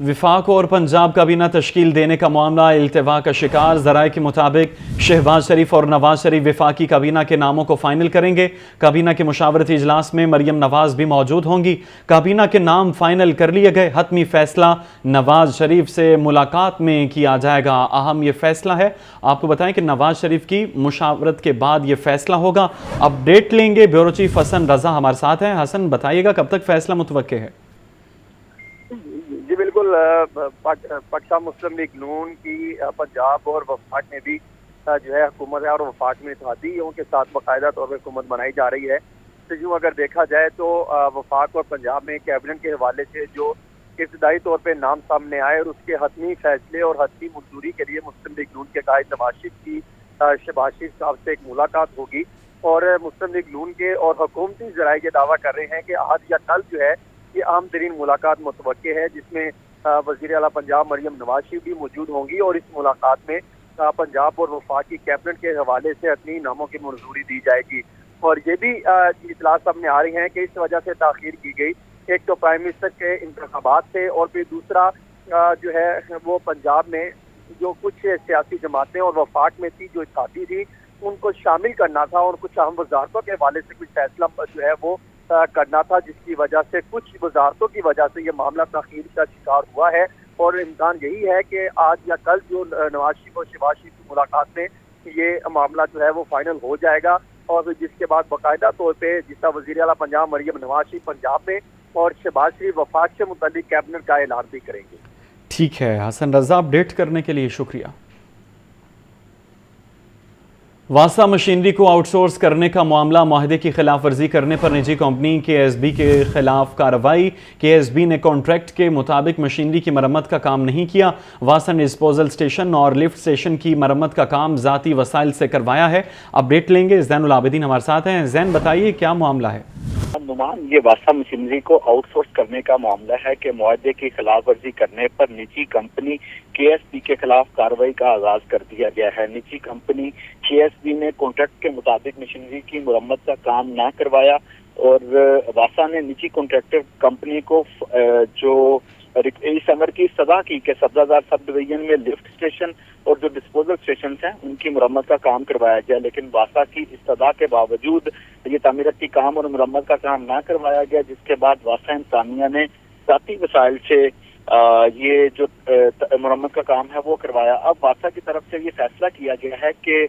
वफाक और पंजाब काबीना तश्कील देने का मामला इल्तिवा का शिकार। ज़राए के मुताबिक शहबाज शरीफ और नवाज शरीफ वफाकी काबीना के नामों को फाइनल करेंगे। काबीना के मुशावरती इजलास में मरियम नवाज भी मौजूद होंगी। काबीना के नाम फाइनल कर लिए गए। हतमी फैसला नवाज शरीफ से मुलाकात में किया जाएगा। अहम ये फैसला है। आपको बताएं कि नवाज शरीफ की मुशावरत के बाद ये फैसला होगा। अपडेट लेंगे। ब्यूरो चीफ हसन रजा हमारे साथ हैं। हसन, बताइएगा कब तक फैसला मुतवक्के है? जी बिल्कुल, पाकिस्तान मुस्लिम लीग नून की पंजाब और वफाक में भी जो है हुकूमत है, और वफाक में इत्तेहादियों के साथ बाकायदा तौर पर हुकूमत बनाई जा रही है। तो यूँ अगर देखा जाए तो वफाक और पंजाब में कैबिनेट के हवाले से जो इब्तदाई तौर पर नाम सामने आए और उसके हतमी फैसले और हतमी मंजूरी के लिए मुस्लिम लीग नून के कायद नवाज शरीफ की शहबाज शरीफ साहब से एक मुलाकात होगी। और मुस्लिम लीग नून के और हुकूमती ज़राए ये दावा कर रहे हैं कि आज या कल जो है ये अहम तरीन मुलाकात मुतवक्के है, जिसमें वज़ीर आला पंजाब मरियम नवाज शरीफ भी मौजूद होंगी। और इस मुलाकात में पंजाब और वफाक की कैबिनेट के हवाले से अपनी नामों की मंजूरी दी जाएगी। और ये भी इतला सामने आ रही हैं कि इस वजह से ताख़ीर की गई, एक तो प्राइम मिनिस्टर के इंतखाबात थे, और फिर दूसरा जो है वो पंजाब में जो कुछ सियासी जमातें और वफाक में थी जो इत्तेहादी थी उनको शामिल करना था, और कुछ अहम वजारतों के हवाले से कुछ फैसला जो है वो करना था, जिसकी वजह से कुछ वजारतों की वजह से ये मामला ताख़ीर का शिकार हुआ है। और इम्कान यही है कि आज या कल जो नवाज शरीफ और शहबाज शरीफ की मुलाकात में ये मामला जो है वो फाइनल हो जाएगा, और जिसके बाद बाकायदा तौर पे जिसका वज़ीर आला पंजाब मरियम नवाज शरीफ पंजाब में और शहबाज शरीफ वफाक से मुतल्लिक कैबिनेट का ऐलान भी करेंगे। ठीक है हसन रजा, अपडेट करने के लिए शुक्रिया। वासा मशीनरी को आउटसोर्स करने का मामला, माहदे की खिलाफ वर्जी करने पर निजी कंपनी KSB के खिलाफ कार्रवाई। KSB ने कॉन्ट्रैक्ट के मुताबिक मशीनरी की मरम्मत का काम नहीं किया। वासा ने डिस्पोजल स्टेशन और लिफ्ट स्टेशन की मरम्मत का काम ज़ाती वसाइल से करवाया है। अपडेट लेंगे। ज़ैनुल आबिदीन हमारे साथ हैं। ज़ैन, बताइए क्या मामला है? नुमान, ये वासा मशीनरी को आउटसोर्स करने का मामला है कि मुआहदे की खिलाफ वर्जी करने पर निजी कंपनी KSB के खिलाफ कार्रवाई का आगाज कर दिया गया है। निजी कंपनी KSB ने कॉन्ट्रैक्ट के मुताबिक मशीनरी की मुरम्मत का काम ना करवाया, और वासा ने निजी कॉन्ट्रैक्टर कंपनी को जो इस अमर की सदा की कि सब्जादार सब डिवीजन में लिफ्ट स्टेशन और जो डिस्पोजल स्टेशन हैं उनकी मुरम्मत का काम करवाया गया, लेकिन वासा की इस्तदा के बावजूद ये तामीराती काम और मुरम्मत का काम ना करवाया गया, जिसके बाद वासा इंसानिया ने ज़ाती वसाइल से ये जो मुरम्मत का काम है वो करवाया। अब वासा की तरफ से ये फैसला किया गया है कि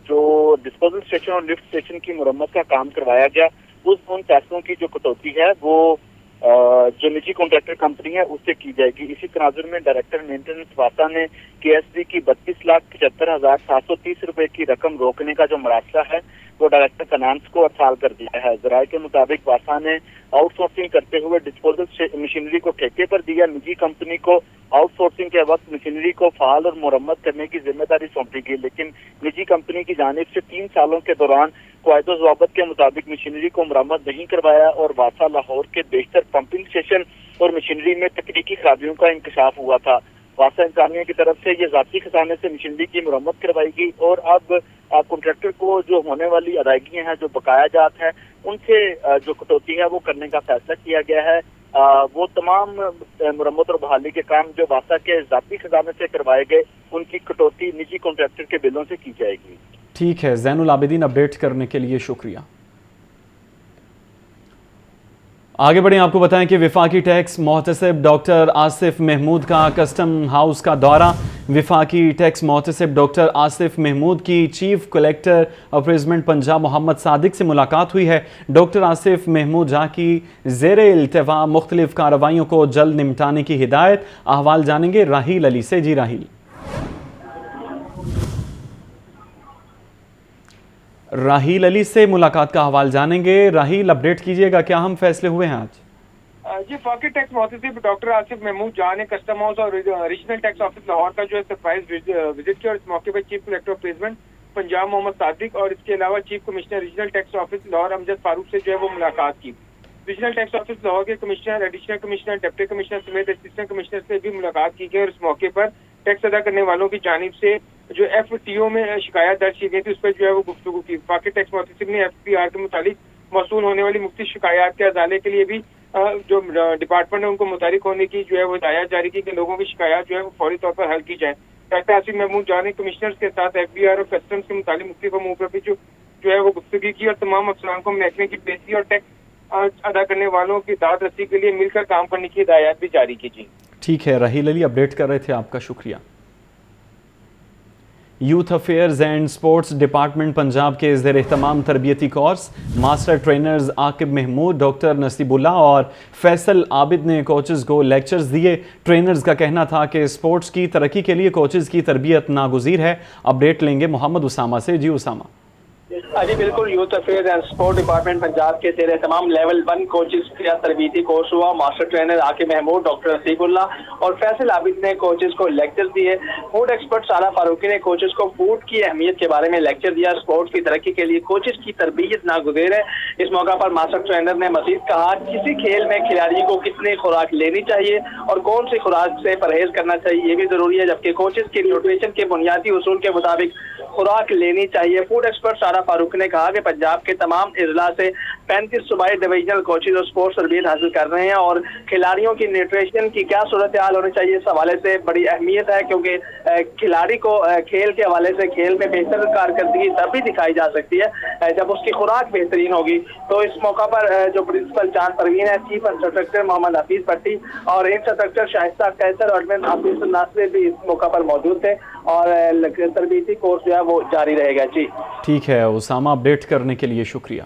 जो डिस्पोजल स्टेशन और लिफ्ट स्टेशन की मुरम्मत का काम करवाया गया उन पैसों की जो कटौती है वो जो निजी कॉन्ट्रैक्टर कंपनी है उससे की जाएगी। इसी तनाजुर में डायरेक्टर मेंटेनेंस वासा ने KSB की 32,75,730 रुपए की रकम रोकने का जो मरासला है वो डायरेक्टर फाइनेंस को अरसाल कर दिया है। ज़राए के मुताबिक वासा ने आउटसोर्सिंग करते हुए डिस्पोजल मशीनरी को ठेके पर दिया। निजी कंपनी को आउटसोर्सिंग के वक्त मशीनरी को फाल और मुरम्मत करने की जिम्मेदारी सौंपी गई, लेकिन निजी कंपनी की जानिब से 3 सालों के दौरान कायदो ज़वाबत के मुताबिक मशीनरी को मुरम्मत नहीं करवाया, और वासा लाहौर के बेशतर पंपिंग स्टेशन और मशीनरी में तकनीकी खराबियों का इंकशाफ हुआ था। वासा इंसानिया की तरफ से ये ज़ाती खजाने से मशीनरी की मुरम्मत करवाएगी, और अब कॉन्ट्रैक्टर को जो होने वाली अदायगियां हैं, जो बकाया जात है, उनसे जो कटौती है वो करने का फैसला किया गया है। वो तमाम मुरम्मत और बहाली के काम जो वासा के ज़ाती खजाने से करवाए गए उनकी कटौती निजी कॉन्ट्रैक्टर के बिलों से की जाएगी। ठीक है ज़ैनुल आबिदीन, अपडेट करने के लिए शुक्रिया। आगे बढ़ें। आपको बताएं कि वफाकी टैक्स मोहतसिब डॉक्टर आसिफ महमूद का कस्टम हाउस का दौरा। वफाकी टैक्स मोहतसिब डॉक्टर आसिफ महमूद की चीफ कलेक्टर अप्रेजमेंट पंजाब मोहम्मद सादिक से मुलाकात हुई है। डॉक्टर आसिफ महमूद जहाँ की ज़ेर इल्तिवा मुख्तलिफ कार्रवाइयों को जल्द निपटाने की हिदायत। अहवाल जानेंगे राहील अली से। जी राहील। राहील अली से मुलाकात का हवाल जानेंगे। राहील, अपडेट कीजिएगा, क्या हम फैसले हुए हैं आज? जी, वफाकी टैक्स मोहतसिब डॉक्टर आसिफ महमूद जहाँ ने कस्टम हाउस और रीजनल टैक्स ऑफिस लाहौर का जो है सरप्राइज विजिट किया, और इस मौके पर chief collector of placement Punjab Mohammad Sadiq और इसके अलावा chief commissioner regional tax office Lahore Amjad Farooq से जो है वो मुलाकात की। रीजनल टैक्स ऑफिस लाहौर के commissioner, additional commissioner, deputy commissioner समेत असिस्टेंट कमिश्नर से भी मुलाकात की गई, और इस मौके पर टैक्स अदा करने वालों की जानिब से जो FTO में शिकायत दर्ज की गई थी उस पर जो है वो गुफ्तगू की। वफाकी टैक्स मोहतसिब ने FPR के मुतालिक मौसूल होने वाली मुख्तलिफ शिकायत के अजाले के लिए भी जो डिपार्टमेंट है उनको मुतहरिक होने की जो है वो हिदायत जारी की कि लोगों की शिकायत जो है वो फौरी तौर पर हल की जाए। डॉक्टर आसिफ महमूद जान ने कमिश्नर्स के साथ FBR और कस्टम्स के मुतालिक मुख्तलिफ अमूर पर भी जो है वो गुफ्तगी की और तमाम अफसरान को महकमे की पेशी और टैक्स अदा करने वालों की दाद रसी के लिए मिलकर काम करने की हिदायत भी जारी की। जी ठीक है, राहील अली अपडेट कर रहे थे, आपका शुक्रिया। Youth affairs and sports department Punjab के ज़ेर एहतमाम तरबियती course master trainers Aqib Mahmood, doctor Naseebullah और फैसल आबिद ने कोचेज़ को लेक्चर्स दिए। ट्रेनर्स का कहना था कि स्पोर्ट्स की तरक्की के लिए कोचेज़ की तरबियत नागुज़ीर है। अपडेट लेंगे मोहम्मद उसामा से। जी उसामा। जी बिल्कुल, youth affair and sport department Punjab के तेरे तमाम लेवल 1 कोचेस का तरबीती कोर्स हुआ। Master trainer Aqib Mahmood, doctor Naseebullah और फैसल आबिद ने कोचेस को लेक्चर दिए। फूड एक्सपर्ट सारा फारूकी ने कोचेस को फूड की अहमियत के बारे में लेक्चर दिया। स्पोर्ट्स की तरक्की के लिए कोचेस की तरबियत नागुज़ीर है। इस मौका पर मास्टर ट्रेनर ने मजीद कहा किसी खेल में खिलाड़ी को कितनी खुराक लेनी चाहिए और कौन सी खुराक से परहेज करना चाहिए ये भी जरूरी है, जबकि कोचेस की न्यूट्रिशन के बुनियादी उसूल के मुताबिक खुराक लेनी चाहिए। फूड एक्सपर्ट सारा फारूक ने कहा कि पंजाब के तमाम अजला से 35 सूबाई डिवीजनल कोचेज और स्पोर्ट्स तरबियत हासिल कर रहे हैं और खिलाड़ियों की न्यूट्रिशन की क्या सूरत हाल होनी चाहिए इस हवाले से बड़ी अहमियत है, क्योंकि खिलाड़ी को खेल के हवाले से खेल में बेहतर कारकर्दगी तभी दिखाई जा सकती है जब उसकी खुराक बेहतरीन होगी। तो इस मौका पर जो प्रिंसिपल चांद परवीन है, चीफ इंस्ट्रक्टर मोहम्मद हफीज भट्टी और इंस्ट्रक्टर शाइस्ता कैसर और एडमिन हाफिज नासिर भी इस मौका पर मौजूद थे और तरबियती कोर्स जो है वो जारी रहेगा। जी ठीक है उसामा, अपडेट करने के लिए शुक्रिया।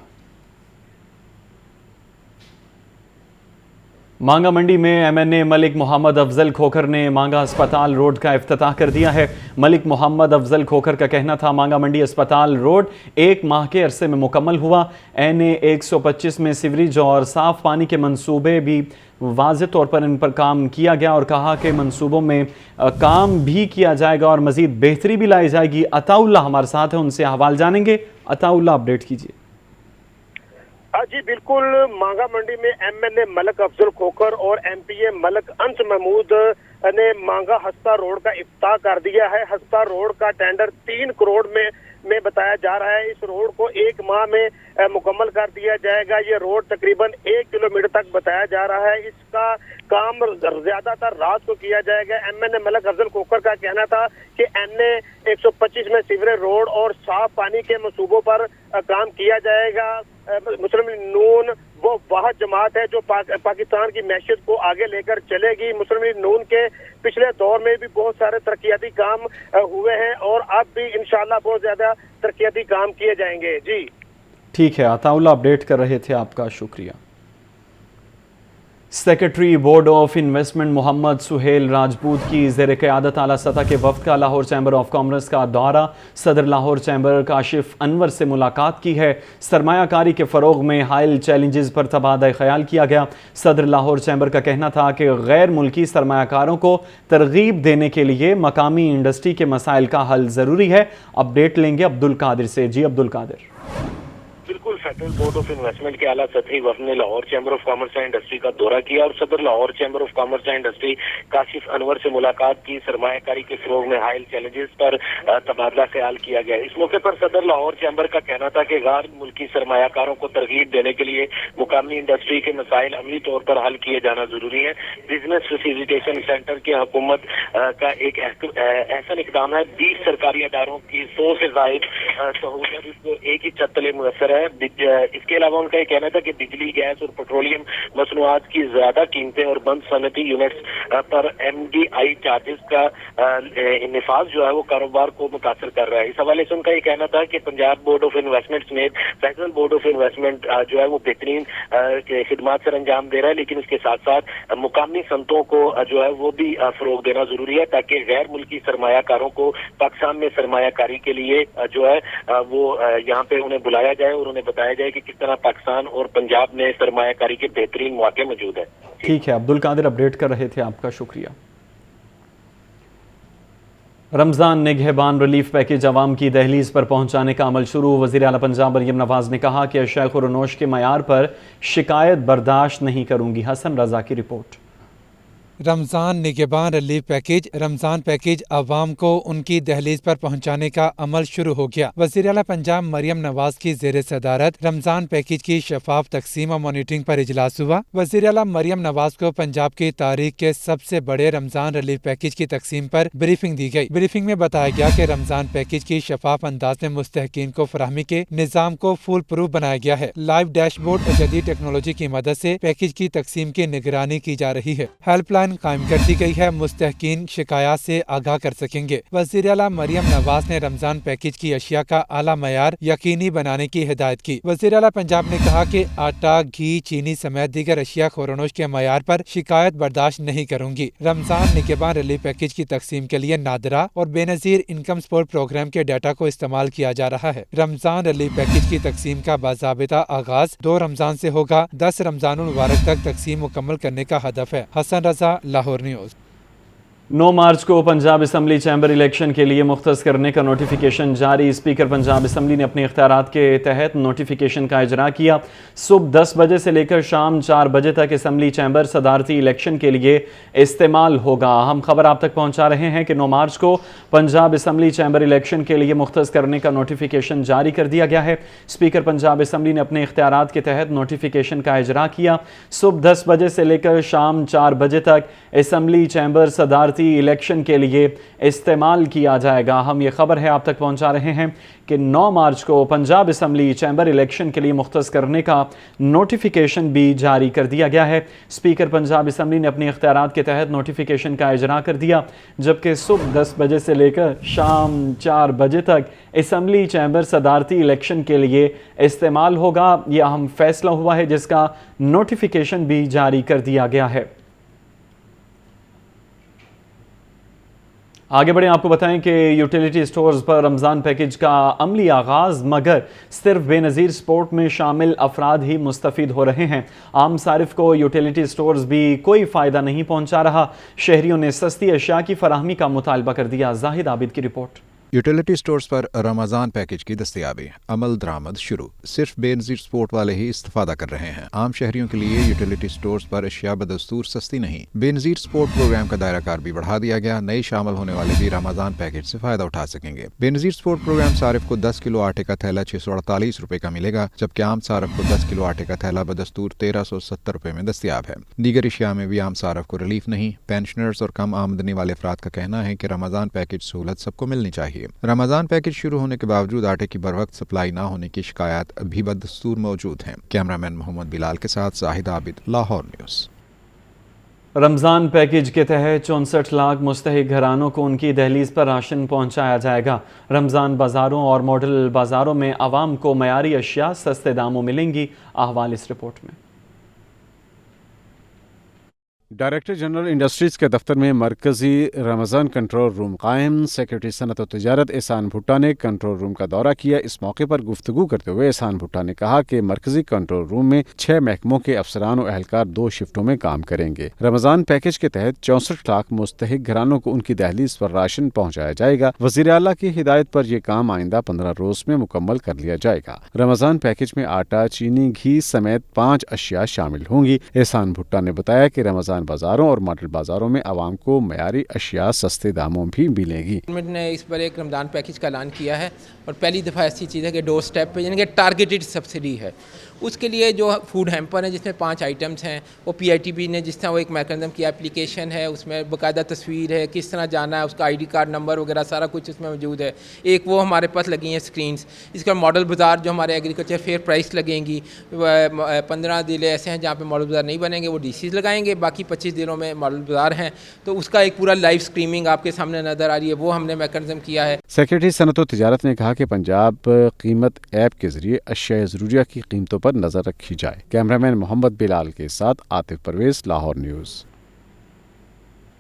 मांगा मंडी में MNA मलिक मोहम्मद अफजल खोखर ने मांगा अस्पताल रोड का इफ्तिताह कर दिया है। मलिक मोहम्मद अफजल खोखर का कहना था मांगा मंडी अस्पताल रोड 1 माह के अरसे में मुकम्मल हुआ। NA 125 में सीवरेज और साफ पानी के मंसूबे भी वाज़ेह तौर पर इन पर काम किया गया और कहा कि मंसूबों में काम भी किया जाएगा और मज़ीद बेहतरी भी लाई जाएगी। अताउल्ला हमारे साथ है, उनसे अहवाल जानेंगे। अताउल्ला अपडेट कीजिए। जी बिल्कुल, मांगा मंडी में MNA मलिक अफजल खोखर और MPA मलिक अंस महमूद ने मांगा हस्ता रोड का इफ्ताह कर दिया है। हस्ता रोड का टेंडर 3 करोड़ में बताया जा रहा है। इस रोड को 1 माह में मुकम्मल कर दिया जाएगा। ये रोड तकरीबन 1 किलोमीटर तक बताया जा रहा है। इसका काम ज्यादातर रात को किया जाएगा। MNA मलिक अफजल खोखर का कहना था कि NA 125 में सीवरेज रोड और साफ पानी के मंसूबों पर काम किया जाएगा। मुस्लिम नून वो वाहिद जमात है जो पाकिस्तान की मैशियत को आगे लेकर चलेगी। मुस्लिम नून के पिछले दौर में भी बहुत सारे तरक्याती काम हुए हैं और अब भी इंशाल्लाह बहुत ज्यादा तरक्याती काम किए जाएंगे। जी ठीक है अताउल्ला, अपडेट कर रहे थे, आपका शुक्रिया। Secretary board of investment Mohammad Suhail Rajput की ज़ेर क़यादत आला सतह के वफ़द का लाहौर चैम्बर ऑफ कॉमर्स का दौरा। सदर लाहौर चैम्बर काशिफ अनवर से मुलाकात की है। सरमायाकारी के फ़रोग़ में हाइल चैलेंजेस पर तबादला ख्याल किया गया। सदर लाहौर चैम्बर का कहना था कि गैर मुल्की सरमायाकारों को तरगीब देने के लिए मकामी इंडस्ट्री के मसाइल का हल ज़रूरी है। अपडेट लेंगे अब्दुल कादिर से। जी अब्दुल कादिर। बिल्कुल, फेडरल बोर्ड ऑफ इन्वेस्टमेंट के आला सतही वफद ने Lahore chamber of commerce and industry का दौरा किया और सदर Lahore chamber of commerce and industry Kashif Anwar से मुलाकात की। सरमायाकारी के फरोग में हाइल चैलेंजेस पर तबादला ख्याल किया गया। इस मौके पर सदर लाहौर चैम्बर का कहना था कि गैर मुल्की सरमायाकारों को तरगीब देने के लिए मुकामी इंडस्ट्री के मसाइल अमली तौर पर हल किए जाना जरूरी है। बिजनेस फैसिलिटेशन सेंटर की हुकूमत का एक ऐसा इकदाम है। 20 सरकारी अदारों की 100 से जायद सहूलियत एक ही छत तले मुयसर है। इसके अलावा उनका ये कहना था कि बिजली, गैस और पेट्रोलियम मसनूआत की ज्यादा कीमतें और बंद सनती यूनिट्स पर MDI चार्जेस का निफाज जो है वो कारोबार को मुतासर कर रहा है। इस हवाले से उनका ये कहना था कि पंजाब बोर्ड ऑफ इन्वेस्टमेंट समेत फेडरल बोर्ड ऑफ इन्वेस्टमेंट जो है वो बेहतरीन खिदमात सर अंजाम दे रहा है, लेकिन इसके साथ साथ मुकामी संतों को जो है वो भी फरोग देना जरूरी है ताकि गैर मुल्की सरमायाकारों को पाकिस्तान में सरमायाकारी के लिए जो है वो यहाँ पे उन्हें बुलाया जाए और उन्हें बताया जाए कि किस तरह पाकिस्तान और पंजाब में सरमायाकारी के बेहतरीन मौके मौजूद है। ठीक है अब्दुल कादिर, अपडेट कर रहे थे, आपका शुक्रिया। रमज़ान निगहबान रिलीफ पैकेज अवाम की दहलीज पर पहुंचाने का अमल शुरू। वज़ीर आला पंजाब मरियम नवाज ने कहा कि अशिया खुरनोश के मयार पर शिकायत बर्दाश्त नहीं करूंगी। हसन रजा की रिपोर्ट। رمضان نگہبان ریلیف پیکیج رمضان پیکیج عوام کو ان کی دہلیز پر پہنچانے کا عمل شروع ہو گیا۔ وزیر اعلیٰ پنجاب مریم نواز کی زیر صدارت رمضان پیکیج کی شفاف تقسیم اور مانیٹرنگ پر اجلاس ہوا۔ وزیر اعلیٰ مریم نواز کو پنجاب کی تاریخ کے سب سے بڑے رمضان ریلیف پیکیج کی تقسیم پر بریفنگ دی گئی۔ بریفنگ میں بتایا گیا کہ رمضان پیکیج کی شفاف انداز میں مستحقین کو فراہمی کے نظام کو فول پروف بنایا گیا ہے۔ لائیو ڈیش بورڈ اور جدید ٹیکنالوجی کی مدد سے پیکیج کی تقسیم کی نگرانی کی جا رہی ہے۔ ہیلپ لائن قائم کر دی گئی ہے، مستحقین شکایات سے آگاہ کر سکیں گے۔ وزیر اعلیٰ مریم نواز نے رمضان پیکیج کی اشیاء کا اعلیٰ معیار یقینی بنانے کی ہدایت کی۔ وزیر اعلیٰ پنجاب نے کہا کہ آٹا، گھی، چینی سمیت دیگر اشیاء خورونوش کے معیار پر شکایت برداشت نہیں کروں گی۔ رمضان نگہبان ریلیف پیکیج کی تقسیم کے لیے نادرہ اور بے نظیر انکم سپورٹ پروگرام کے ڈیٹا کو استعمال کیا جا رہا ہے۔ رمضان ریلیف پیکیج کی تقسیم کا باضابطہ آغاز 2 رمضان سے ہوگا۔ 10 رمضان المبارک تک تقسیم مکمل کرنے کا ہدف ہے۔ حسن رضا، لاہور نیوز۔ 9 مارچ کو پنجاب اسمبلی چیمبر الیکشن کے لیے مختص کرنے کا نوٹیفیکیشن جاری۔ اسپیکر پنجاب اسمبلی نے اپنے اختیارات کے تحت نوٹیفیکیشن کا اجرا کیا۔ صبح 10 بجے سے لے کر شام 4 بجے تک اسمبلی چیمبر صدارتی الیکشن کے لیے استعمال ہوگا۔ اہم خبر آپ تک پہنچا رہے ہیں کہ 9 مارچ کو پنجاب اسمبلی چیمبر الیکشن کے لیے مختص کرنے کا نوٹیفیکیشن جاری کر دیا گیا ہے۔ اسپیکر پنجاب اسمبلی نے اپنے اختیارات کے تحت نوٹیفیکیشن کا اجرا کیا۔ صبح 10 بجے سے لے کر شام 4 بجے تک اسمبلی چیمبر صدارتی الیکشن کے لیے استعمال کیا جائے گا۔ ہم یہ خبر ہے آپ تک پہنچا رہے ہیں کہ 9 مارچ کو پنجاب اسمبلی چیمبر الیکشن کے لیے مختص کرنے کا نوٹیفیکیشن بھی جاری کر دیا گیا ہے۔ اسپیکر پنجاب اسمبلی نے اپنے اختیارات کے تحت نوٹیفیکیشن کا اجرا کر دیا، جبکہ صبح 10 بجے سے لے کر شام 4 بجے تک اسمبلی چیمبر صدارتی الیکشن کے لیے استعمال ہوگا۔ یہ اہم فیصلہ ہوا ہے جس کا نوٹیفیکیشن بھی جاری کر دیا گیا ہے۔ آگے بڑھیں، آپ کو بتائیں کہ یوٹیلیٹی سٹورز پر رمضان پیکیج کا عملی آغاز، مگر صرف بے نظیر سپورٹ میں شامل افراد ہی مستفید ہو رہے ہیں۔ عام صارف کو یوٹیلیٹی سٹورز بھی کوئی فائدہ نہیں پہنچا رہا۔ شہریوں نے سستی اشیاء کی فراہمی کا مطالبہ کر دیا۔ زاہد عابد کی رپورٹ۔ یوٹیلیٹی سٹورز پر رمضان پیکیج کی دستیابی، عمل درآمد شروع۔ صرف بے نظیر سپورٹ والے ہی استفادہ کر رہے ہیں۔ عام شہریوں کے لیے یوٹیلیٹی سٹورز پر اشیاء بدستور سستی نہیں۔ بے نظیر سپورٹ پروگرام کا دائرہ کار بھی بڑھا دیا گیا۔ نئے شامل ہونے والے بھی رمضان پیکیج سے فائدہ اٹھا سکیں گے۔ بے نظیر سپورٹ پروگرام صارف کو 10 کلو آٹے کا تھیلا 648 روپے کا ملے گا، جبکہ عام صارف کو 10 کلو آٹے کا تھیلا بدستور 1370 روپے میں دستیاب ہے۔ دیگر اشیاء میں بھی عام صارف کو ریلیف نہیں۔ پینشنرز اور کم آمدنی والے افراد کا کہنا ہے کہ رمضان پیکیج سہولت سب کو ملنی چاہیے۔ رمضان پیکیج شروع ہونے کے باوجود آٹے کی بروقت سپلائی نہ ہونے کی شکایات بھی بدستور موجود ہیں۔ کیمرامین محمد بلال کے ساتھ زاہد عابد، لاہور نیوز۔ رمضان پیکیج کے تحت 64 لاکھ مستحق گھرانوں کو ان کی دہلیز پر راشن پہنچایا جائے گا۔ رمضان بازاروں اور ماڈل بازاروں میں عوام کو معیاری اشیاء سستے داموں ملیں گی۔ احوال اس رپورٹ میں۔ ڈائریکٹر جنرل انڈسٹریز کے دفتر میں مرکزی رمضان کنٹرول روم قائم۔ سیکرٹری صنعت و تجارت احسان بھٹا نے کنٹرول روم کا دورہ کیا۔ اس موقع پر گفتگو کرتے ہوئے احسان بھٹا نے کہا کہ مرکزی کنٹرول روم میں 6 محکموں کے افسران و اہلکار 2 شفٹوں میں کام کریں گے۔ رمضان پیکیج کے تحت 64 لاکھ مستحق گھرانوں کو ان کی دہلیز پر راشن پہنچایا جائے گا۔ وزیر اعلیٰ کی ہدایت پر یہ کام آئندہ 15 روز میں مکمل کر لیا جائے گا۔ رمضان پیکیج میں آٹا، چینی، گھی سمیت 5 اشیاء شامل ہوں گی۔ احسان بھٹا نے بتایا کہ رمضان بازاروں اور ماڈل بازاروں میں عوام کو معیاری اشیاء سستے داموں بھی ملے گی۔ گورنمنٹ نے اس پر ایک رمضان پیکیج کا اعلان کیا ہے اور پہلی دفعہ ایسی چیز ہے کہ ڈور سٹیپ پہ یعنی کہ ٹارگیٹڈ سبسڈی ہے۔ اس کے لیے جو فوڈ ہیمپر ہیں جس میں 5 آئٹمس ہیں، وہ پی آئی ٹی بی نے جس طرح وہ ایک میکانزم کی اپلیکیشن ہے، اس میں باقاعدہ تصویر ہے، کس طرح جانا ہے، اس کا آئی ڈی کارڈ نمبر وغیرہ سارا کچھ اس میں موجود ہے۔ ایک وہ ہمارے پاس لگی ہیں اسکرینس۔ اس کا ماڈل بازار جو ہمارے ایگریکلچر فیئر پرائس لگیں گی، 15 ضلع ایسے ہیں جہاں پہ ماڈل بازار نہیں بنیں گے، وہ ڈی سیز لگائیں گے، باقی 25 ضلعوں میں ماڈل بازار ہیں۔ تو اس کا ایک پورا لائیو اسٹریمنگ آپ کے سامنے نظر آ رہی ہے، وہ ہم نے میکانزم کیا ہے۔ سیکرٹری صنعت و تجارت نے کہا کہ پنجاب قیمت ایپ کے ذریعے اشیاء ضروریہ کی قیمتوں پر نظر رکھی جائے۔ کیمرامین محمد بلال کے ساتھ عاطف پرویز، لاہور نیوز۔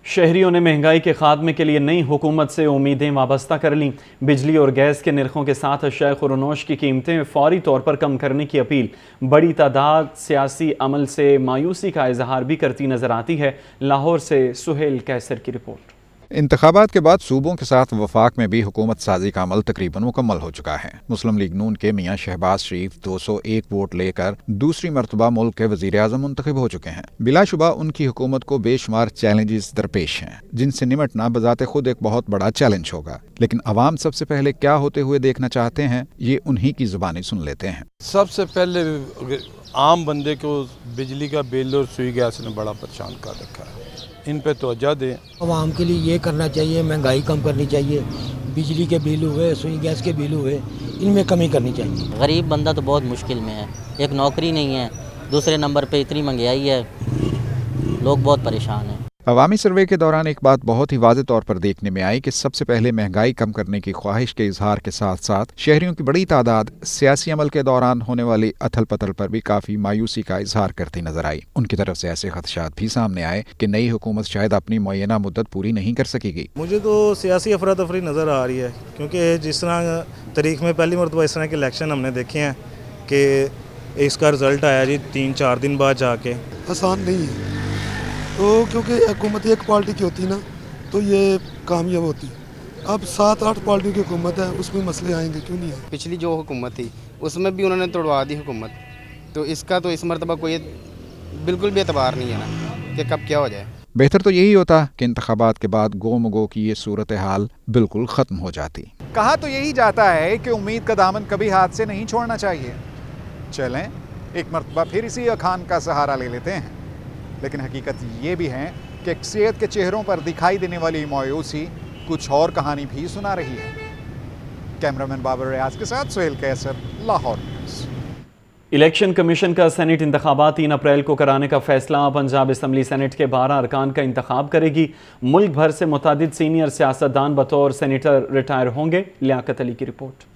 شہریوں نے مہنگائی کے خاتمے کے لیے نئی حکومت سے امیدیں وابستہ کر لیں۔ بجلی اور گیس کے نرخوں کے ساتھ اشیاء خورونوش کی قیمتیں فوری طور پر کم کرنے کی اپیل۔ بڑی تعداد سیاسی عمل سے مایوسی کا اظہار بھی کرتی نظر آتی ہے۔ لاہور سے سہیل کیسر کی رپورٹ۔ इंतखाबात के बाद सूबों के साथ वफाक में भी हुकूमत साजी का अमल तकरीबन मुकम्मल हो चुका है। मुस्लिम लीग नून के मियां शहबाज शरीफ 201 वोट लेकर दूसरी मरतबा मुल्क के वजीर आज़म मुंतखब हो चुके हैं। बिलाशुबा उनकी हुकूमत को बेशुमार चैलेंजेस दरपेश हैं, जिनसे निमटना बजाते खुद एक बहुत बड़ा चैलेंज होगा। लेकिन अवाम सबसे पहले क्या होते हुए देखना चाहते हैं, ये उन्हीं की जुबानी सुन लेते हैं। सबसे पहले आम बंदे को बिजली का बिल और सुई गैस ने बड़ा परेशान कर रखा है, इन पे तवज्जो दें। आवाम के लिए ये करना चाहिए, महंगाई कम करनी चाहिए, बिजली के बिल हुए, सुई गैस के बिल हुए, इनमें कमी करनी चाहिए। गरीब बंदा तो बहुत मुश्किल में है, एक नौकरी नहीं है, दूसरे नंबर पे इतनी महंगाई है, लोग बहुत परेशान हैं। अवामी सर्वे के दौरान एक बात बहुत ही वाज़ेह तौर पर देखने में आई कि सबसे पहले महंगाई कम करने की ख्वाहिश के इजहार के साथ साथ शहरियों की बड़ी तादाद सियासी अमल के दौरान होने वाली अथल पथल पर भी काफ़ी मायूसी का इजहार करती नजर आई। उनकी तरफ से ऐसे खदशात भी सामने आए कि नई हुकूमत शायद अपनी मुअय्यना मुद्दत पूरी नहीं कर सकेगी। मुझे तो सियासी अफरा तफरी नज़र आ रही है, क्योंकि जिस तरह तारीख में पहली मरतबा इस तरह के इलेक्शन हमने देखे हैं कि इसका रिज़ल्ट आया जी 3-4 दिन बाद जाके। आसान नहीं है तो, क्योंकि हुकूमत एक पार्टी की होती ना तो ये कामयाब होती। अब 7-8 पार्टियों की हुकूमत है, उसमें मसले आएंगे, क्यों नहीं है। पिछली जो हुकूमत थी उसमें भी उन्होंने तोड़वा दी हुकूमत, तो इसका तो इस मरतबा कोई बिल्कुल भी एतबार नहीं है ना कि कब क्या हो जाए। बेहतर तो यही होता कि इंतखाबात के बाद गो मगो की ये सूरत हाल बिल्कुल ख़त्म हो जाती। कहा तो यही जाता है कि उम्मीद का दामन कभी हाथ से नहीं छोड़ना चाहिए। चलें एक मरतबा फिर इसी अखान का सहारा ले लेते हैं, लेकिन हकीकत ये भी है कि अक्सरियत के चेहरों पर दिखाई देने वाली मायूसी कुछ और कहानी भी सुना रही है। कैमरामैन बाबर रियाज के साथ सुहेल कैसर, लाहौर न्यूज़। इलेक्शन कमीशन का सेनेट इंतखाबात 3 अप्रैल को कराने का फैसला। पंजाब असम्बली सेनेट के 12 अरकान का इंतखाब करेगी। मुल्क भर से मुतअद्दिद सीनियर सियासतदान बतौर सेनेटर रिटायर होंगे। लियाकत अली की रिपोर्ट।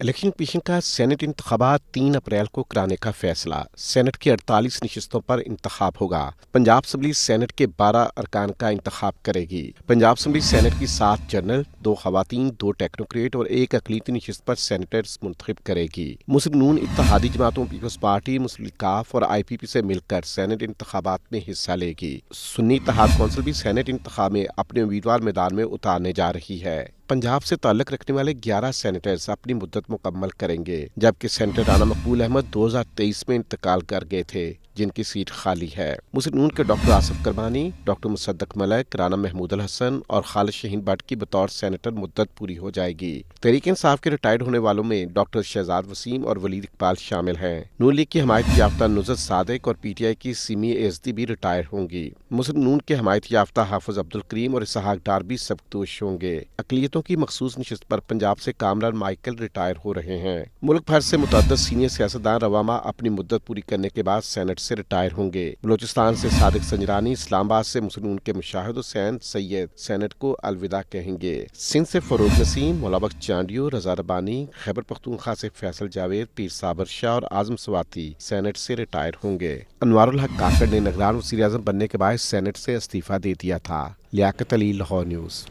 इलेक्शन कमीशन का सेनेट इंतखाबात 3 अप्रैल को कराने का फैसला। सेनेट की 48 नशिस्तों पर इंतखाब होगा। पंजाब असम्बली सेनेट के 12 अरकान का इंतखाब करेगी। पंजाब असम्बली सेनेट की 7 जनरल, 2 खवातीन, 2 टेक्नोक्रेट और 1 अकलीती नशिस्त पर सेनेटर्स मुंतखब करेगी। मुस्लिम नून इत्तेहादी जमातों, पीपल्स पार्टी, मुस्लिम काफ और IPP से मिलकर सेनेट इंतखाबात में हिस्सा लेगी। सुन्नी इत्तेहाद कौंसिल भी सेनेट इंतखाब में अपने उम्मीदवार मैदान में उतारने जा रही है। पंजाब से ताल्लुक रखने वाले 11 सेनेटर्स अपनी मुद्दत मुकम्मल करेंगे, जबकि सेनेटर राना मकबूल अहमद 2023 में इंतकाल कर गए थे, जिनकी सीट खाली है। मुस्लिम नून के डॉक्टर आसिफ करबानी, डॉक्टर मुसद्दक मलिक, राना महमूद अल हसन और खालिद शहीन भट्ट की बतौर सेनेटर मुद्दत पूरी हो जाएगी। तहरीक इंसाफ के रिटायर्ड होने वालों में डॉक्टर शहजाद वसीम और वलीद इकबाल शामिल हैं। नून लीग की हमायत याफ्ता नुज़रत सादिक और PTI की सीमी एजदी भी रिटायर होंगी। मुस्लिम नून के हमायत याफ्ता हाफिज अब्दुल करीम और इसहाक डार भी सबकदोश होंगे। अकलियतों की मखसूस नशिस्त पर पंजाब से कामरान माइकल रिटायर हो रहे हैं। मुल्क भर से मुतअद्दिद सीनियर सियासतदान रवामा अपनी मुद्दत पूरी करने के बाद सेनेट से रिटायर होंगे। बलोचिस्तान से सादिक संजरानी, इस्लामाबाद से मुस्लिम के मुशाहिद हुसैन सैयद सेनेट को अलविदा कहेंगे। सिंध से फरोज नसीम, मौलाबख्श चांडियो, रजा रबानी, खैबर पख्तूनख्वा से फैसल जावेद, पीर साबर शाह और आजम स्वाति सेनेट से रिटायर होंगे। अनवारुल हक काकड़ ने निगरान वज़ीर आज़म बनने के बाद सेनेट से इस्तीफा दे दिया था। लियाकत अली, लाहौर न्यूज़।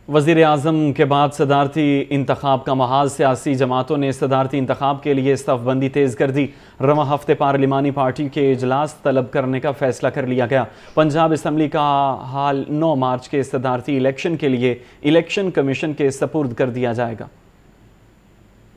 वज़ीर आज़म के बाद सदारती इंतखाब का महाज। सियासी जमातों ने सदारती इंतखाब के लिए सफ़बंदी तेज़ कर दी। रवा हफ्ते पार्लिमानी पार्टी के इजलास तलब करने का फैसला कर लिया गया। पंजाब असम्बली का हाल 9 मार्च के सदारती इलेक्शन के लिए इलेक्शन कमीशन के सपुर्द कर दिया जाएगा।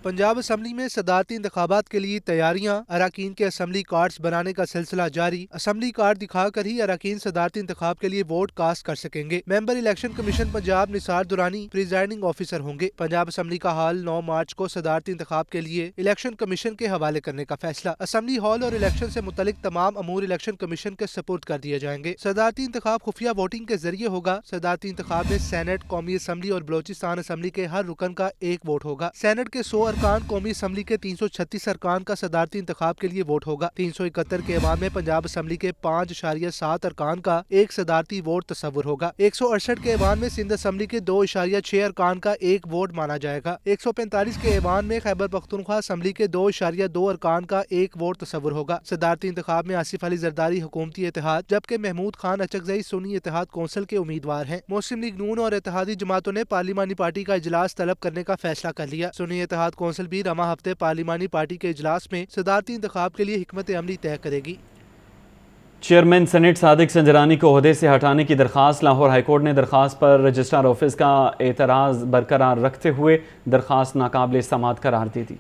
पंजाब असम्बली में सदारती इंतखाबात के लिए तैयारियां। अराकीन के असम्बली कार्ड्स बनाने का सिलसिला जारी। असम्बली कार्ड दिखाकर ही अराकीन सदारती इंतखाब के लिए वोट कास्ट कर सकेंगे। Member election commission Punjab Nisar Durrani presiding officer होंगे। पंजाब असम्बली का हाल 9 मार्च को सदारती इंतखाब के लिए इलेक्शन कमीशन के हवाले करने का फैसला। असम्बली हॉल और इलेक्शन से मुतलिक तमाम अमूर इलेक्शन कमीशन के सपुर्द कर दिए जाएंगे। सदारती इंतखाब खुफिया वोटिंग के जरिए होगा। सदारती इंतखाब में सेनेट, कौमी असम्बली और बलोचिस्तान असम्बली के हर रुकन का 1 वोट होगा। सेनेट के 100 अरकान, कौमी असम्बली के 336 अरकान का सदारती इंतखाब के लिए वोट होगा। 371 के ऐवान में पंजाब असम्बली के 5.7 अरकान का 1 सदारती वोट तस्वुर होगा। 168 के ऐवान में सिंध असम्बली के 2.6 अरकान का 1 वोट माना जाएगा। 145 के ऐवान में खैबर पख्तूनख्वा असम्बली के 2.2 अरकान का 1 वोट तस्वुर होगा। सदारती इंतखाब में आसिफ अली जरदारी हुकूमती इत्तेहाद, जबकि महमूद खान अचकजई सुन्नी इत्तेहाद कौंसिल के उम्मीदवार हैं। मुस्लिम लीग नून और इत्तेहादी जमातों ने पार्लिमानी पार्टी का इजलास तलब करने का फैसला कर लिया। सुन्नी इत्तेहाद कौंसिल भी रमा हफ्ते पार्लिमानी पार्टी के इजलास में सदारती इंतखाब के लिए हिकमत अमली तय करेगी। چیئرمین سینٹ صادق سنجرانی کو عہدے سے ہٹانے کی درخواست، لاہور ہائی کورٹ نے درخواست پر رجسٹرار آفس کا اعتراض برقرار رکھتے ہوئے درخواست ناقابل سماعت قرار دے دی۔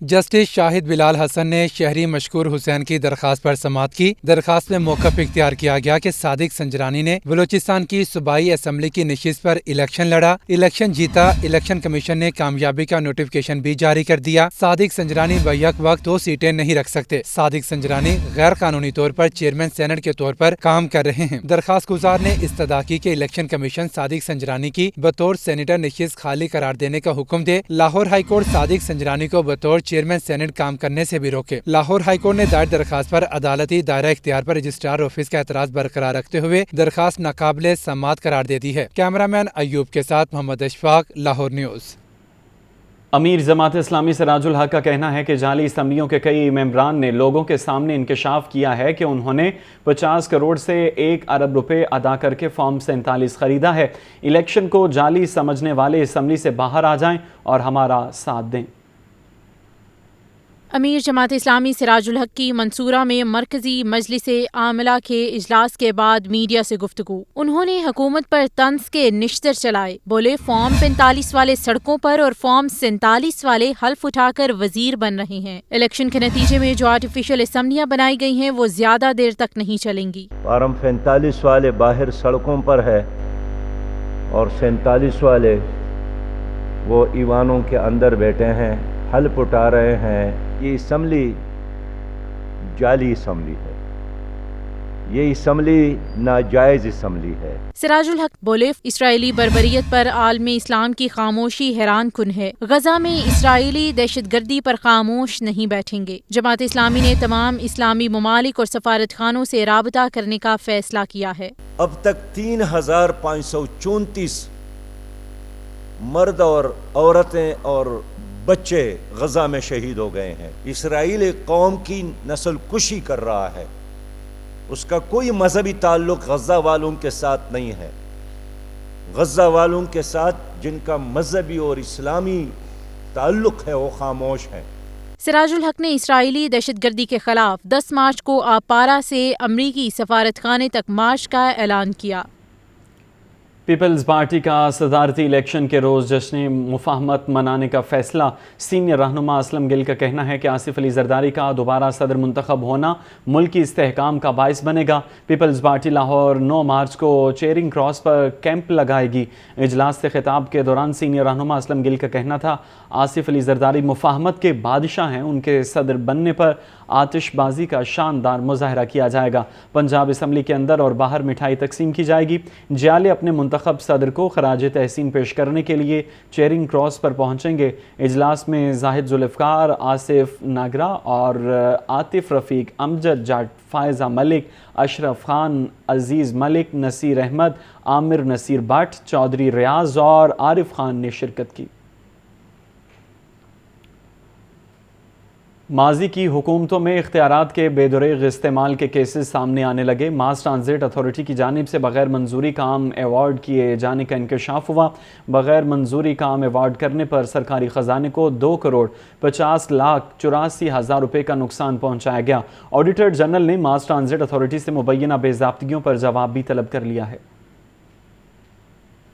جسٹس شاہد بلال حسن نے شہری مشکور حسین کی درخواست پر سماعت کی۔ درخواست میں موقف اختیار کیا گیا کہ صادق سنجرانی نے بلوچستان کی صوبائی اسمبلی کی نشست پر الیکشن لڑا، الیکشن جیتا، الیکشن کمیشن نے کامیابی کا نوٹیفکیشن بھی جاری کر دیا۔ صادق سنجرانی بیک وقت 2 سیٹیں نہیں رکھ سکتے۔ صادق سنجرانی غیر قانونی طور پر چیئرمین سینٹ کے طور پر کام کر رہے ہیں۔ درخواست گزار نے استدعا کی کہ الیکشن کمیشن صادق سنجرانی کی بطور سینیٹر نشست خالی قرار دینے کا حکم دے۔ لاہور ہائی کورٹ صادق سنجرانی کو بطور چیئرمین سینٹ کام کرنے سے بھی روکے۔ لاہور ہائی کورٹ نے دائر درخواست پر عدالتی دائرہ اختیار پر رجسٹرار آفس کا اعتراض برقرار رکھتے ہوئے درخواست ناقابل سماعت قرار دے دی ہے۔ کیمرامین ایوب کے ساتھ محمد اشفاق، لاہور نیوز۔ امیر جماعت اسلامی سراج الحق کا کہنا ہے کہ جعلی اسمبلیوں کے کئی ممبران نے لوگوں کے سامنے انکشاف کیا ہے کہ انہوں نے 50 کروڑ سے 1 ارب روپے ادا کر کے فارم 47 خریدا ہے۔ الیکشن کو جعلی سمجھنے والے اسمبلی سے باہر آ جائیں اور ہمارا ساتھ دیں۔ امیر جماعت اسلامی سراج الحق کی منصورہ میں مرکزی مجلس عاملہ کے اجلاس کے بعد میڈیا سے گفتگو۔ انہوں نے حکومت پر طنز کے نشتر چلائے، بولے فارم 45 والے سڑکوں پر اور فارم 47 والے حلف اٹھا کر وزیر بن رہے ہیں۔ الیکشن کے نتیجے میں جو آرٹیفیشل اسمبلیاں بنائی گئی ہیں وہ زیادہ دیر تک نہیں چلیں گی۔ فارم 45 والے باہر سڑکوں پر ہے اور 47 والے وہ ایوانوں کے اندر بیٹھے ہیں، حلف اٹھا رہے ہیں۔ یہ اسمبلی جعلی اسمبلی ہے، یہ اسمبلی ناجائز اسمبلی ہے۔ سراج الحق بولے اسرائیلی بربریت پر عالم اسلام کی خاموشی حیران کن ہے۔ غزہ میں اسرائیلی دہشت گردی پر خاموش نہیں بیٹھیں گے۔ جماعت اسلامی نے تمام اسلامی ممالک اور سفارت خانوں سے رابطہ کرنے کا فیصلہ کیا ہے۔ اب تک 3534 مرد اور عورتیں اور بچے غزہ میں شہید ہو گئے ہیں۔ اسرائیل ایک قوم کی نسل کشی کر رہا ہے، اس کا کوئی مذہبی تعلق غزہ والوں کے ساتھ نہیں ہے۔ غزہ والوں کے ساتھ جن کا مذہبی اور اسلامی تعلق ہے وہ خاموش ہیں۔ سراج الحق نے اسرائیلی دہشت گردی کے خلاف 10 مارچ کو آپارا سے امریکی سفارت خانے تک مارچ کا اعلان کیا۔ پیپلز پارٹی کا صدارتی الیکشن کے روز جشن مفاہمت منانے کا فیصلہ۔ سینئر رہنما اسلم گل کا کہنا ہے کہ آصف علی زرداری کا دوبارہ صدر منتخب ہونا ملکی استحکام کا باعث بنے گا۔ پیپلز پارٹی لاہور 9 مارچ کو چیرنگ کراس پر کیمپ لگائے گی۔ اجلاس سے خطاب کے دوران سینئر رہنما اسلم گل کا کہنا تھا آصف علی زرداری مفاہمت کے بادشاہ ہیں، ان کے صدر بننے پر آتش بازی کا شاندار مظاہرہ کیا جائے گا۔ پنجاب اسمبلی کے اندر اور باہر مٹھائی تقسیم کی جائے گی۔ جیالے اپنے منتخب صدر کو خراج تحسین پیش کرنے کے لیے چیرنگ کراس پر پہنچیں گے۔ اجلاس میں زاہد ذوالفقار، آصف ناگرہ اور عاطف رفیق، امجد جٹ، فائزہ ملک، اشرف خان، عزیز ملک، نصیر احمد، عامر نصیر بٹ، چودھری ریاض اور عارف خان نے شرکت کی۔ ماضی کی حکومتوں میں اختیارات کے بے دریغ استعمال کے کیسز سامنے آنے لگے۔ ماس ٹرانزٹ اتھارٹی کی جانب سے بغیر منظوری کام ایوارڈ کیے جانے کا انکشاف ہوا۔ بغیر منظوری کام ایوارڈ کرنے پر سرکاری خزانے کو 2,50,84,000 روپے کا نقصان پہنچایا گیا۔ آڈیٹر جنرل نے ماس ٹرانزٹ اتھارٹی سے مبینہ بے ضابطگیوں پر جواب بھی طلب کر لیا ہے۔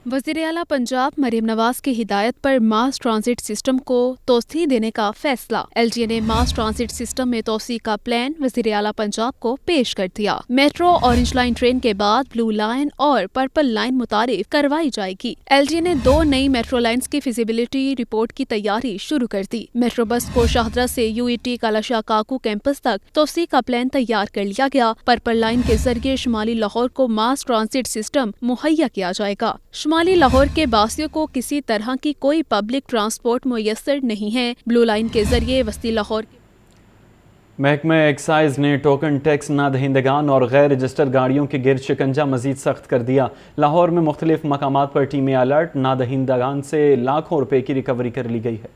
وزیر اعلیٰ پنجاب مریم نواز کی ہدایت پر ماس ٹرانزٹ سسٹم کو توسیع دینے کا فیصلہ۔ ایل جی اے نے ماس ٹرانزٹ سسٹم میں توسیع کا پلان وزیر اعلیٰ پنجاب کو پیش کر دیا۔ میٹرو اورنج لائن ٹرین کے بعد بلو لائن اور پرپل لائن متعارف کروائی جائے گی۔ ایل جی اے نے 2 نئی میٹرو لائنز کی فیزیبلٹی رپورٹ کی تیاری شروع کر دی۔ میٹرو بس کو شاہدرہ سے یو ای ٹی کالا شاہ کاکو کیمپس تک توسیع کا پلان تیار کر لیا گیا۔ پرپل لائن کے ذریعے شمالی لاہور کو ماس ٹرانزٹ سسٹم مہیا کیا جائے گا۔ شمالی لاہور کے باسیوں کو کسی طرح کی کوئی پبلک ٹرانسپورٹ میسر نہیں ہے۔ بلو لائن کے ذریعے وسطی لاہور محکمہ ایکسائز نے ٹوکن ٹیکس نہ دہندگان اور غیر رجسٹر گاڑیوں کے گرد شکنجہ مزید سخت کر دیا۔ لاہور میں مختلف مقامات پر ٹیمیں الرٹ، نہ دہندگان سے لاکھوں روپے کی ریکوری کر لی گئی ہے۔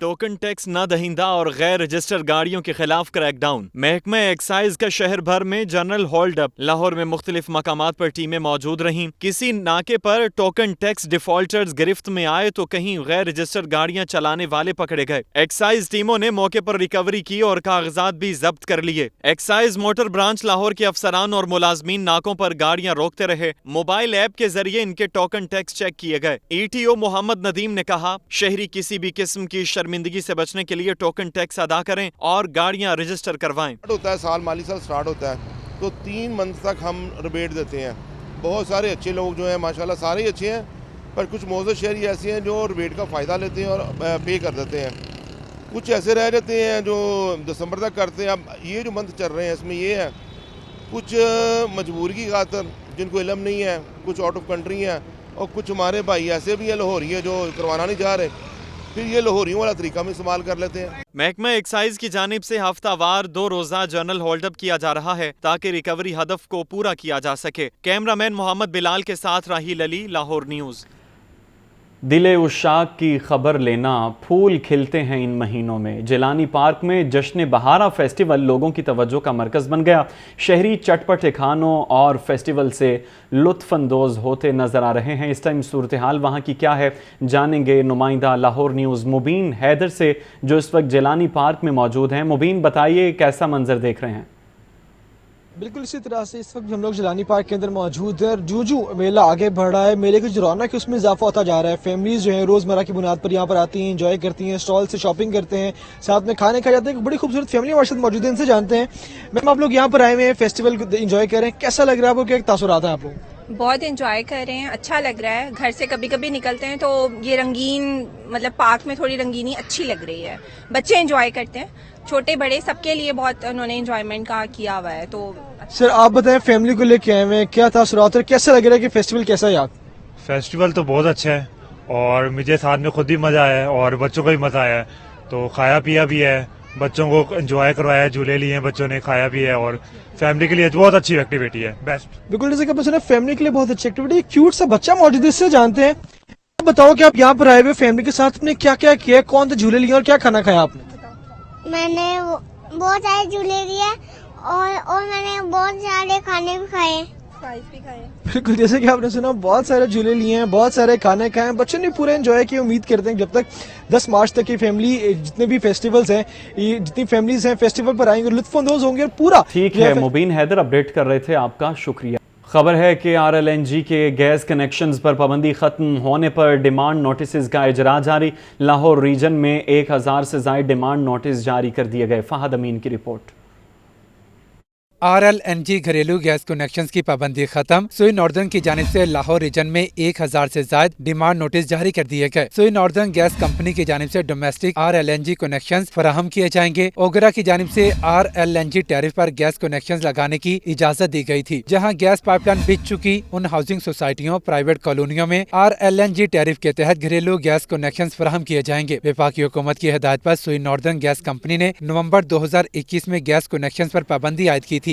टोकन टैक्स न दहिंदा और गैर रजिस्टर गाड़ियों के खिलाफ क्रैकडाउन। महकमा एक्साइज का शहर भर में जनरल होल्ड अप। लाहौर में मुख्तलिफ मकामात पर टीमें मौजूद रहीं। किसी नाके पर टोकन टैक्स डिफॉल्टर्स गिरफ्त में आए तो कहीं गैर रजिस्टर गाड़ियां चलाने वाले पकड़े गए। एक्साइज टीमों ने मौके पर रिकवरी की और कागजात भी जब्त कर लिए। एक्साइज मोटर ब्रांच लाहौर के अफसरान और मुलाजमीन नाकों पर गाड़ियां रोकते रहे। मोबाइल ऐप के जरिए इनके टोकन टैक्स चेक किए गए। ETO मोहम्मद नदीम ने कहा, शहरी किसी भी किस्म की शर्मिंदगी से बचने के लिए टोकन टैक्स अदा करें और गाड़ियां रजिस्टर करवाएं। होता है साल माली साल स्टार्ट होता है तो 3 मंथ तक हम रिबेट देते हैं। बहुत सारे अच्छे लोग जो हैं माशाल्लाह सारे ही अच्छे हैं, पर कुछ मौजूद शहरी ऐसे हैं जो रिबेट का फ़ायदा लेते हैं और पे कर देते हैं। कुछ ऐसे रह जाते हैं जो दिसंबर तक करते हैं। अब ये जो मंथ चल रहे हैं इसमें ये है कुछ मजबूरी की खातिर जिनको इल्म नहीं है, कुछ आउट ऑफ कंट्री हैं और कुछ हमारे भाई ऐसे भी हैं लाहौरी है जो करवाना नहीं चाह रहे, फिर ये लाहौरियों वाला तरीका में इस्तेमाल कर लेते हैं। महकमा एक्साइज की जानिब से हफ्तावार 2 रोज़ा जनरल होल्डअप किया जा रहा है ताकि रिकवरी हदफ को पूरा किया जा सके। कैमरामैन मोहम्मद बिलाल के साथ राहील अली, लाहौर न्यूज़। दिले उशाक की खबर लेना, फूल खिलते हैं इन महीनों में। जिलानी पार्क में जश्न बहारा फेस्टिवल लोगों की तवज्जो का मरकज़ बन गया। शहरी चटपटे खानों और फेस्टिवल से लुत्फ़ अंदोज़ होते नज़र आ रहे हैं। इस टाइम सूरत हाल वहाँ की क्या है, जानेंगे नुमाइंदा लाहौर न्यूज़ मुबीन हैदर से जो इस वक्त जिलानी पार्क में मौजूद हैं। मुबीन, बताइए कैसा मंजर देख रहे हैं? बिल्कुल इसी तरह से इस वक्त हम लोग जिलानी पार्क के अंदर मौजूद है। जो मेला आगे बढ़ रहा है, मेले की जो रौनक है उसमें इजाफा होता जा रहा है। फैमिलीज जो है रोजमर्रा की बुनियाद पर यहाँ पर आती हैं, एंजॉय करती हैं, स्टॉल से शॉपिंग करते हैं, साथ में खाने खाए जाते हैं। बड़ी खूबसूरत फैमिली हमारे साथ मौजूद है, इनसे जानते हैं। मैम, आप लोग यहाँ पर आए हुए हैं, फेस्टिवल एंजॉय कर रहे हैं, कैसा लग रहा है आपको, क्या तासुरात है आप लोग? बहुत एंजॉय कर रहे हैं, अच्छा लग रहा है। घर से कभी कभी निकलते हैं तो ये रंगीन मतलब पार्क में थोड़ी रंगीनी अच्छी लग रही है। बच्चे एंजॉय करते हैं, छोटे बड़े सबके लिए बहुत उन्होंने एंजॉयमेंट का किया हुआ है। तो सर आप बताएं, फैमिली को लेके आए हुए हैं, क्या तासुरात है, कैसा लग रहा है कि फेस्टिवल कैसा है? आप फेस्टिवल तो बहुत अच्छा है और मुझे साथ में खुद भी मजा आया है और बच्चों को भी मजा आया है। तो खाया पिया भी है, बच्चों को एंजॉय करवाया है, झूले लिए हैं बच्चों ने, खाया भी है और फैमिली के लिए बहुत अच्छी एक्टिविटी है, बेस्ट। बिल्कुल, जैसे कि आपने सुना फैमिली के लिए बहुत अच्छी एक्टिविटी। क्यूट सा बच्चा मौजूद है, इससे जानते हैं। बताओ कि आप यहाँ पर आए हुए फैमिली के साथ अपने क्या क्या किया, कौन से झूले लिए और क्या खाना खाया आपने? मैंने बहुत सारे झूले लिए और मैंने बहुत सारे खाने भी खाए, फ्राइज भी खाए। बिल्कुल, जैसे कि आपने सुना बहुत सारे झूले लिए हैं, बहुत सारे खाने खाए हैं, बच्चों ने पूरे एंजॉय किए। उम्मीद करते हैं जब तक 10 मार्च तक की फैमिली जितने भी फेस्टिवल्स हैं, जितनी फैमिलीज हैं फेस्टिवल पर आएंगे, लुत्फानंदोज होंगे और पूरा। ठीक है, मुबीन हैदर अपडेट कर रहे थे, आपका शुक्रिया। खबर है कि RLNG के गैस कनेक्शंस पर पाबंदी खत्म होने पर डिमांड नोटिस का इजरा जारी। लाहौर रीजन में 1000 से ज्यादा डिमांड नोटिस जारी कर दिए गए। फहद अमीन की रिपोर्ट। RLNG घरेलू गैस कनेक्शंस की पाबंदी खत्म। सोई नॉर्दर्न की जानिब से लाहौर रीजन में 1000 से ज्यादा डिमांड नोटिस जारी कर दिए गए। सोई नॉर्दर्न गैस कंपनी की जानिब से डोमेस्टिक RLNG कनेक्शंस फराहम किए जाएंगे। ओगरा की जानिब से RLNG टैरिफ पर गैस कनेक्शंस लगाने की इजाजत दी गई थी। जहां गैस पाइपलाइन बिछ चुकी उन हाउसिंग सोसाइटियों, प्राइवेट कॉलोनियों में RLNG टैरिफ के तहत घरेलू गैस कनेक्शंस फराहम किए जाएंगे। वफाकी हुकूमत की हिदायत पर सोई नॉर्दर्न गैस कंपनी ने नवम्बर 2021 में गैस कनेक्शंस पर पाबंदी आयद की थी।